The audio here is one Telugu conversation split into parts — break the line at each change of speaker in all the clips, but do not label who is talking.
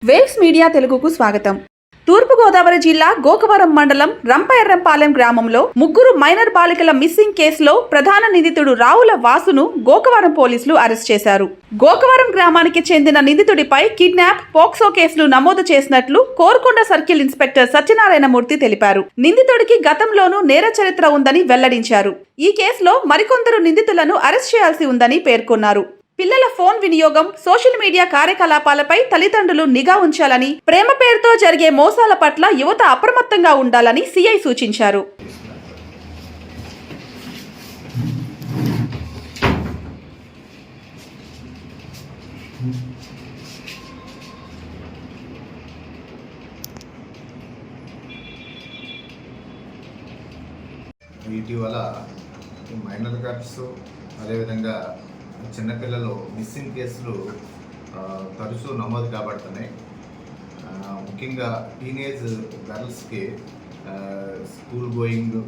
వేవ్స్ మీడియా తెలుగుకు స్వాగతం. తూర్పుగోదావరి జిల్లా గోకవరం మండలం రంపఎర్రంపాలెం గ్రామంలో ముగ్గురు మైనర్ బాలికల మిస్సింగ్ కేసులో ప్రధాన నిందితుడు రావుల వాసును గోకవరం పోలీసులు అరెస్ట్ చేశారు. గోకవరం గ్రామానికి చెందిన నిందితుడిపై కిడ్నాప్, పోక్సో కేసులు నమోదు చేసినట్లు కోరుకొండ సర్కిల్ ఇన్స్పెక్టర్ సత్యనారాయణమూర్తి తెలిపారు. నిందితుడికి గతంలోనూ నేర చరిత్ర ఉందని వెల్లడించారు. ఈ కేసులో మరికొందరు నిందితులను అరెస్ట్ చేయాల్సి ఉందని పేర్కొన్నారు. పిల్లల ఫోన్ వినియోగం, సోషల్ మీడియా కార్యకలాపాలపై తల్లిదండ్రులు నిఘా ఉంచాలని, ప్రేమ పేరుతో జరిగే మోసాల పట్ల యువత అప్రమత్తంగా ఉండాలని సిఐ సూచించారు.
ఇటీవల మైనర్ గర్ల్స్ అదేవిధంగా చిన్నపిల్లలు మిస్సింగ్ కేసులు తరచూ నమోదు కాబడుతున్నాయి. ముఖ్యంగా టీనేజ్ గర్ల్స్కి స్కూల్ గోయింగ్,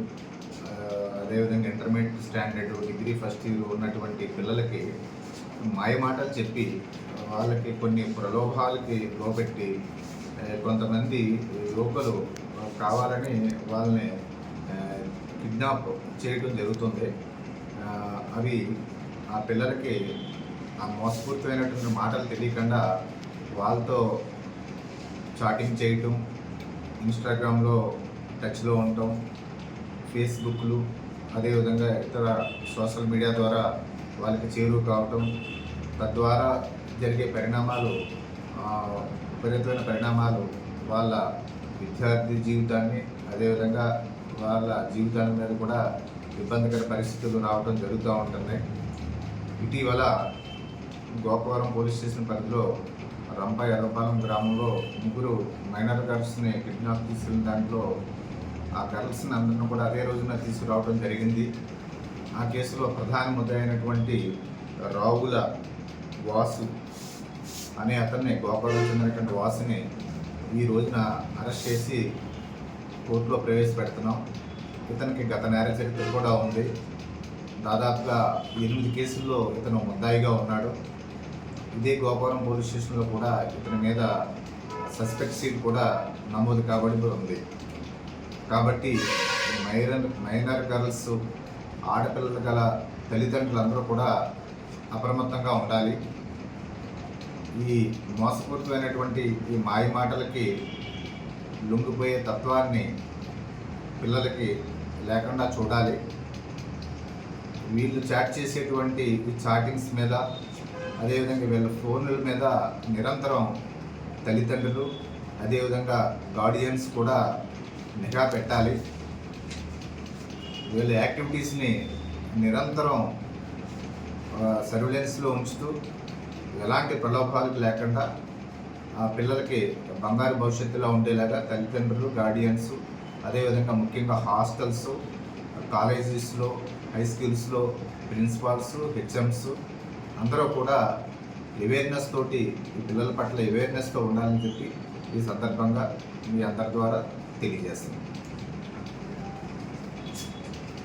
అదేవిధంగా intermediate standard, degree first year ఉన్నటువంటి పిల్లలకి మాయమాటలు చెప్పి వాళ్ళకి కొన్ని ప్రలోభాలకి లోపెట్టి కొంతమంది యువకులు కావాలని వాళ్ళని కిడ్నాప్ చేయడం జరుగుతుంది. అవి ఆ పిల్లలకి ఆ మోసపూరితమైనటువంటి మాటలు తెలియకుండా వాళ్ళతో చాటింగ్ చేయటం, ఇన్స్టాగ్రామ్లో టచ్లో ఉండటం, ఫేస్బుక్లు, అదేవిధంగా ఇతర సోషల్ మీడియా ద్వారా వాళ్ళకి చేరువ కావటం, తద్వారా జరిగే పరిణామాలు విపరీతమైన పరిణామాలు వాళ్ళ విద్యార్థి జీవితాన్ని, అదేవిధంగా వాళ్ళ జీవితాల మీద కూడా ఇబ్బందికర పరిస్థితులు రావడం జరుగుతూ ఉంటుంది. ఇటీవల గోకవరం పోలీస్ స్టేషన్ పరిధిలో రంపఎర్రంపాలెం గ్రామంలో ముగ్గురు మైనర్ గర్ల్స్ని కిడ్నాప్ తీసుకెళ్ళిన దాంట్లో ఆ గర్ల్స్ని అందరిని కూడా అదే రోజున తీసుకురావడం జరిగింది. ఆ కేసులో ప్రధాన ముద్దాయినటువంటి రావుల వాసు అనే అతన్ని, గోకవరం చెందినటువంటి వాసుని ఈ రోజున అరెస్ట్ చేసి కోర్టులో ప్రవేశపెడుతున్నాం. ఇతనికి గత నేర చరిత్ర కూడా ఉంది. దాదాపుగా 8 కేసుల్లో ఇతను ముద్దాయిగా ఉన్నాడు. ఇదే గోకవరం పోలీస్ స్టేషన్లో కూడా ఇతని మీద సస్పెక్ట్ షీట్ కూడా నమోదు కాబడి ఉంది. కాబట్టి మైనర్ గర్ల్స్, ఆడపిల్లలు గల తల్లిదండ్రులందరూ కూడా అప్రమత్తంగా ఉండాలి. ఈ మోసపూరితమైనటువంటి ఈ మాయ మాటలకి లొంగిపోయే తత్వాన్ని పిల్లలకి లేకుండా చూడాలి. వీళ్ళు చాట్ చేసేటువంటి ఈ చాటింగ్స్ మీద, అదేవిధంగా వీళ్ళ ఫోన్ల మీద నిరంతరం తల్లిదండ్రులు, అదేవిధంగా గార్డియన్స్ కూడా నిఘా పెట్టాలి. వీళ్ళ యాక్టివిటీస్ని నిరంతరం సర్వేలెన్స్లో ఉంచుతూ ఎలాంటి ప్రలోభాలకు లేకుండా ఆ పిల్లలకి బంగారు భవిష్యత్తులో ఉండేలాగా తల్లిదండ్రులు, గార్డియన్స్, అదేవిధంగా ముఖ్యంగా హాస్టల్స్, కాలేజెస్లో, హై స్కూల్స్లో ప్రిన్సిపాల్స్, హెచ్ఎంస్ అందరూ కూడా అవేర్నెస్ తోటి ఈ పిల్లల పట్ల అవేర్నెస్తో ఉండాలని చెప్పి ఈ సందర్భంగా మీ అందరి ద్వారా తెలియజేస్తున్నాను.